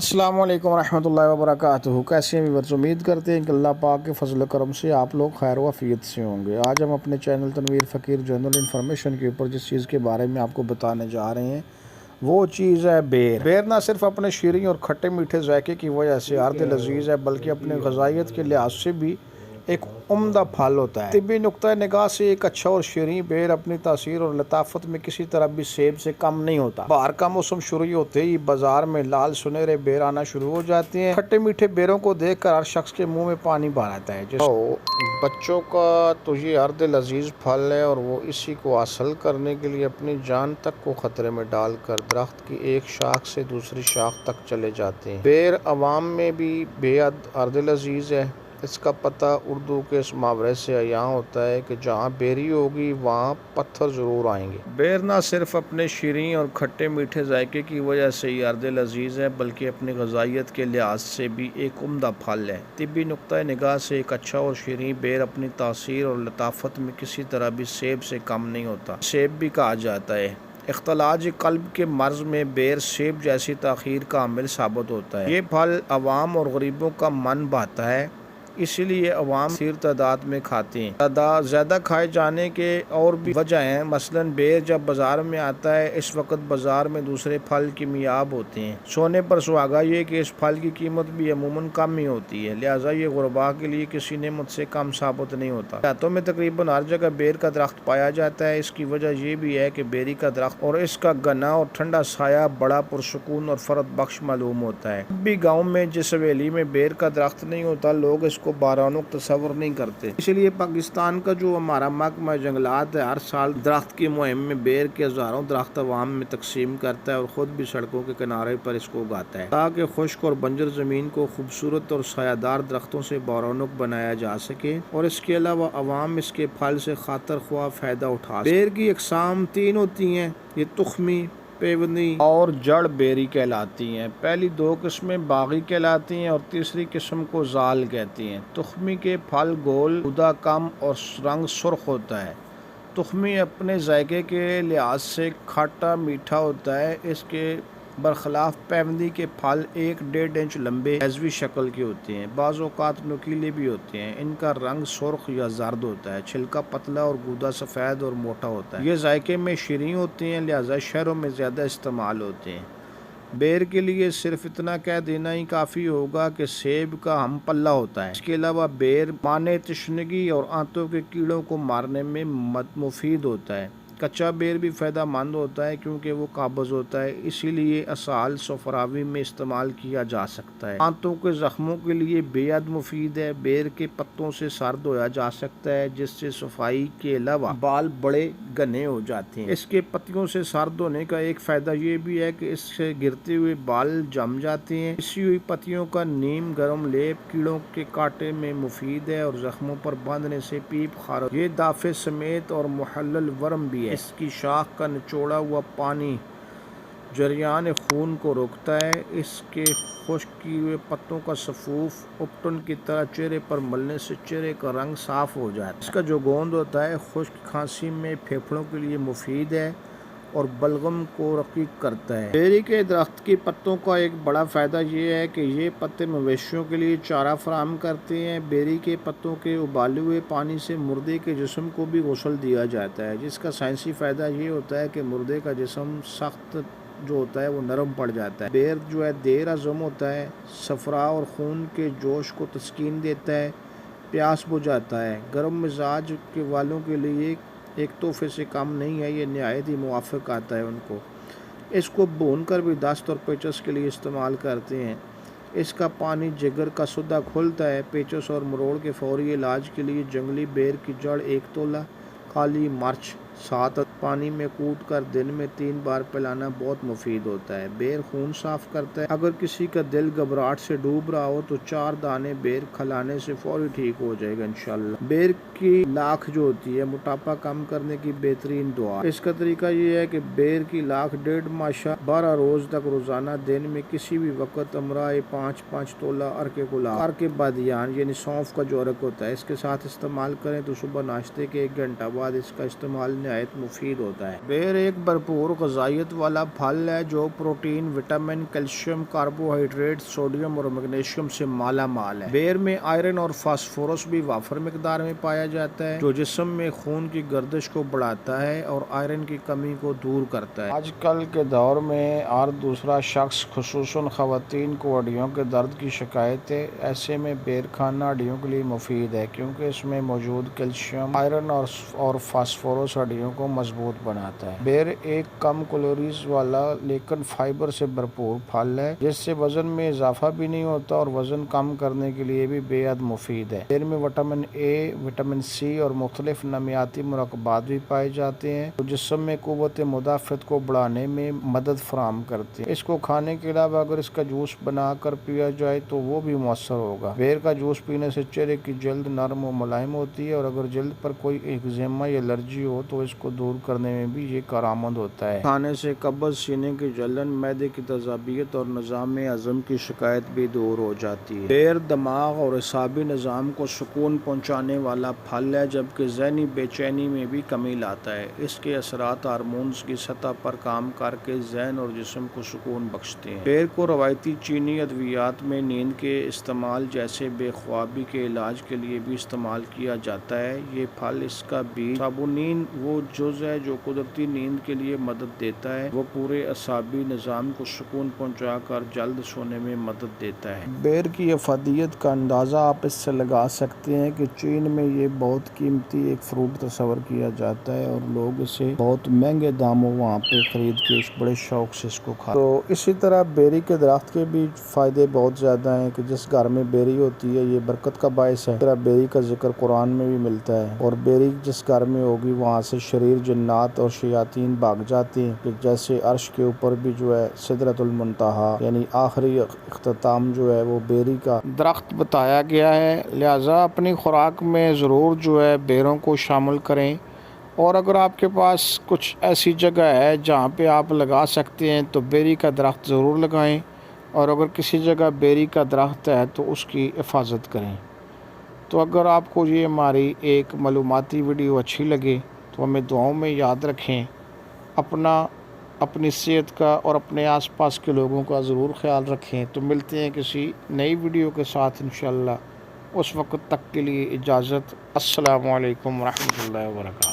अस्सलाम वालेकुम रहमतुल्लाहि व बरकातुहू। कैसे हैं व्यूअर्स? उम्मीद करते हैं कि अल्लाह पाक के फजल करम से आप लोग खैर व आफियत से होंगे। आज हम अपने चैनल तनवीर फ़कीर जनरल इन्फॉर्मेशन के ऊपर जिस चीज़ के बारे में आपको बताने जा रहे हैं वो चीज़ है बेर। बेर ना सिर्फ अपने शीरीं और खट्टे मीठे जायके की वजह से अर्द लजीज़ है, बल्कि अपने ग़िज़ाइयत के लिहाज से भी एक उम्दा फल होता है। तिब्बी नुक्ता निगाह से एक अच्छा और शीरीं बेर अपनी तासीर और लताफत में किसी तरह भी सेब से कम नहीं होता। बहार का मौसम शुरू होते ही बाजार में लाल सुनहरे बेर आना शुरू हो जाते हैं। खट्टे मीठे बेरों को देखकर हर शख्स के मुंह में पानी भर आता है। बच्चों का तो ये अर्द लजीज फल है और वो इसी को हासिल करने के लिए अपनी जान तक को खतरे में डालकर दरख्त की एक शाख से दूसरी शाख तक चले जाते हैं। बेर अवाम में भी बेहद अर्द लजीज है। इसका पता उर्दू के इस मुहावरे से यहाँ होता है कि जहाँ बेरी होगी वहाँ पत्थर ज़रूर आएंगे। बेर ना सिर्फ अपने शीरीं और खट्टे मीठे जायके की वजह से ही अर्द लजीज है, बल्कि अपनी ग़िज़ाइयत के लिहाज से भी एक उम्दा फल है। तिब्बी नुक्ता निगाह से एक अच्छा और शीरीं बेर अपनी तासीर और लताफत में किसी तरह भी सेब से कम नहीं होता। सेब भी कहा जाता है। इख्तलाज क़ल्ब के मर्ज़ में बेर सेब जैसी ताख़ीर का आमिल साबित होता है। ये फल अवाम और गरीबों का मन भाता है, इसीलिए अवाम सिर तादाद में खाते हैं। ज़्यादा खाए जाने के और भी वजह हैं। मसलन बेर जब बाज़ार में आता है, इस वक्त बाज़ार में दूसरे फल किमियाब होते हैं। सोने पर सुहागा ये कि इस फल की कीमत भी अमूमन कम ही होती है, लिहाजा ये गुरबा के लिए किसी नेमत से कम साबित नहीं होता। देहातों में तकरीबन हर जगह बेर का दरख्त पाया जाता है। इसकी वजह ये भी है कि बेरी का दरख्त और इसका घना और ठंडा साया बड़ा पुरसुकून और फरद बख्श मालूम होता है। भी गाँव में जिस हवेली में बेर का दरख्त नहीं होता, लोग को बारानों तस्वर नहीं करते। इसलिए पाकिस्तान का जो हमारा महकमा जंगलात है, हर साल दरख्त की मुहिम में बेर के हज़ारों दरख्त अवाम में तकसीम करता है और ख़ुद भी सड़कों के किनारे पर इसको उगाता है, ताकि खुश्क और बंजर ज़मीन को खूबसूरत और सायादार दरख्तों से बारानुक बनाया जा सके और इसके अलावा अवाम इसके फल से खातर ख्वाह फ़ायदा उठा सके। बेर की अक़साम 3 होती हैं। ये तुख्मी, पेवनी और जड़ बेरी कहलाती हैं। पहली 2 किस्में बागी कहलाती हैं और तीसरी किस्म को जाल कहती हैं। तुख्मी के फल गोल, गुदा कम और रंग सुर्ख होता है। तुख्मी अपने जायके के लिहाज से खट्टा मीठा होता है। इसके बरखिलाफ पेवंदी के फल 1-1.5 इंच लंबे हैज़वी शक्ल के होते हैं, बाज़ औक़ात नुकीले भी होते हैं। इनका रंग सुर्ख या जर्द होता है। छिलका पतला और गूदा सफ़ेद और मोटा होता है। ये जायके में शीरीं होती हैं, लिहाजा शहरों में ज़्यादा इस्तेमाल होते हैं। बेर के लिए सिर्फ इतना कह देना ही काफ़ी होगा कि सेब का हम पल्ला होता है। इसके अलावा बेर माने तशनगी और आंतों के कीड़ों को मारने में मुफीद होता है। कच्चा बेर भी फ़ायदा मंद होता है क्योंकि वो काबज़ होता है, इसीलिए असाल सफ़रावी में इस्तेमाल किया जा सकता है। आंतों के ज़ख्मों के लिए बेहद मुफीद है। बेर के पत्तों से सर धोया जा सकता है, जिससे सफाई के अलावा बाल बड़े घने हो जाते हैं। इसके पत्तियों से सर धोने का एक फ़ायदा ये भी है कि इससे गिरते हुए बाल जम जाते हैं। इसी हुई पत्तियों का नीम गर्म लेप कीड़ों के कांटे में मुफीद है और ज़ख्मों पर बांधने से पीप खारश, ये दाफे समेत और मुहल्लल वर्म भी है। इसकी शाख का निचोड़ा हुआ पानी जरियान खून को रोकता है। इसके खुश्क किए हुए पत्तों का सफूफ उपटन की तरह चेहरे पर मलने से चेहरे का रंग साफ हो जाता है। इसका जो गोंद होता है खुश्क खांसी में फेफड़ों के लिए मुफीद है और बलगम को रकीक करता है। बेरी के दरख्त के पत्तों का एक बड़ा फ़ायदा ये है कि ये पत्ते मवेशियों के लिए चारा फराहम करते हैं। बेरी के पत्तों के उबाले हुए पानी से मुर्दे के जिस्म को भी गुस्ल दिया जाता है, जिसका साइंसी फ़ायदा ये होता है कि मुर्दे का जिस्म सख्त जो होता है वो नरम पड़ जाता है। बेर जो है देर हज़म होता है, सफ़रा और खून के जोश को तस्कीन देता है, प्यास बुझाता है। गर्म मिजाज के वालों के लिए एक तोहफे से कम नहीं है, ये नहायत ही मुवाफ़िक आता है उनको। इसको भून कर भी दस्त और पेचस के लिए इस्तेमाल करते हैं। इसका पानी जिगर का सुद्दा खुलता है। पेचस और मरोड़ के फौरी इलाज के लिए जंगली बेर की जड़ 1 तोला, काली मिर्च 7 पानी में कूट कर दिन में 3 बार पिलाना बहुत मुफीद होता है। बेर खून साफ़ करता है। अगर किसी का दिल घबराहट से डूब रहा हो तो 4 दाने बेर खिलाने से फौरी ठीक हो जाएगा इंशाल्लाह। बेर की लाख जो होती है मोटापा कम करने की बेहतरीन दुआ। इसका तरीका ये है कि बेर की लाख 1.5 माशा 12 रोज़ तक रोज़ाना दिन में किसी भी वक्त अमराए 5-5 तोला अर्के गुलाब, अर्के बादियान यानी सौंफ का जो अर्क होता है, इसके साथ इस्तेमाल करें तो सुबह नाश्ते के 1 घंटा बाद इसका इस्तेमाल نہایت مفید ہوتا ہے۔ بیر ایک بھرپور غذائیت والا پھل ہے جو protein, vitamin, calcium, carbohydrate, sodium اور میگنیشیم سے مالا مال ہے۔ بیر میں آئرن اور فاسفورس بھی وافر مقدار میں پایا جاتا ہے جو جسم میں خون کی گردش کو بڑھاتا ہے اور آئرن کی کمی کو دور کرتا ہے۔ آج کل کے دور میں ہر دوسرا شخص خصوصاً خواتین کو ہڈیوں کے درد کی شکایت ہے۔ ایسے میں بیر کھانا ہڈیوں کے لیے مفید ہے کیونکہ اس میں موجود کیلشیم، آئرن اور فاسفورس ہڈیوں کو مضبوط بناتا ہے۔ بیر ایک کم کیلوریز والا لیکن فائبر سے بھرپور پھل ہے جس سے وزن میں اضافہ بھی نہیں ہوتا اور وزن کم کرنے کے لیے بھی بے حد مفید ہے۔ بیر میں وٹامن اے، وٹامن سی اور مختلف نامیاتی مرکبات بھی پائے جاتے ہیں جو جسم میں قوت مدافعت کو بڑھانے میں مدد فراہم کرتے ہیں۔ اس کو کھانے کے علاوہ اگر اس کا جوس بنا کر پیا جائے تو وہ بھی مؤثر ہوگا۔ بیر کا جوس پینے سے چہرے کی جلد نرم و ملائم ہوتی ہے اور اگر جلد پر کوئی ایگزیما یا الرجی ہو تو اس کو دور کرنے میں بھی یہ کارآمد ہوتا ہے۔ کھانے سے قبض، سینے کی جلن، معدے کی تیزابیت اور نظام ہضم کی شکایت بھی دور ہو جاتی ہے۔ بیر دماغ اور اعصابی نظام کو سکون پہنچانے والا پھل ہے جبکہ ذہنی بے چینی میں بھی کمی لاتا ہے۔ اس کے اثرات ہارمونز کی سطح پر کام کر کے ذہن اور جسم کو سکون بخشتے ہیں۔ بیر کو روایتی چینی ادویات میں نیند کے استعمال جیسے بے خوابی کے علاج کے لیے بھی استعمال کیا جاتا ہے۔ یہ پھل، اس کا بیج سابونین، وہ جز ہے جو قدرتی نیند کے لیے مدد دیتا ہے۔ وہ پورے اعصابی نظام کو سکون پہنچا کر جلد سونے میں مدد دیتا ہے۔ بیر کی افادیت کا اندازہ آپ اس سے لگا سکتے ہیں کہ چین میں یہ بہت قیمتی ایک فروٹ تصور کیا جاتا ہے اور لوگ اسے بہت مہنگے داموں وہاں پہ خرید کے بڑے شوق سے اس کو کھاتے ہیں۔ تو اسی طرح بیری کے درخت کے بھی فائدے بہت زیادہ ہیں کہ جس گھر میں بیری ہوتی ہے یہ برکت کا باعث ہے۔ اس طرح بیری کا ذکر قرآن میں بھی ملتا ہے اور بیری جس گھر میں ہوگی وہاں سے شریر، جنات اور شیاطین بھاگ جاتے ہیں کہ جیسے عرش کے اوپر بھی جو ہے سدرۃ المنتہا یعنی آخری اختتام جو ہے وہ بیری کا درخت بتایا گیا ہے۔ لہٰذا اپنی خوراک میں ضرور جو ہے بیروں کو شامل کریں اور اگر آپ کے پاس کچھ ایسی جگہ ہے جہاں پہ آپ لگا سکتے ہیں تو بیری کا درخت ضرور لگائیں اور اگر کسی جگہ بیری کا درخت ہے تو اس کی حفاظت کریں۔ تو اگر آپ کو یہ ہماری ایک معلوماتی ویڈیو اچھی لگے تو ہمیں دعاؤں میں یاد رکھیں۔ اپنی صحت کا اور اپنے آس پاس کے لوگوں کا ضرور خیال رکھیں۔ تو ملتے ہیں کسی نئی ویڈیو کے ساتھ انشاءاللہ۔ اس وقت تک کے لیے اجازت۔ السلام علیکم ورحمۃ اللہ وبرکاتہ۔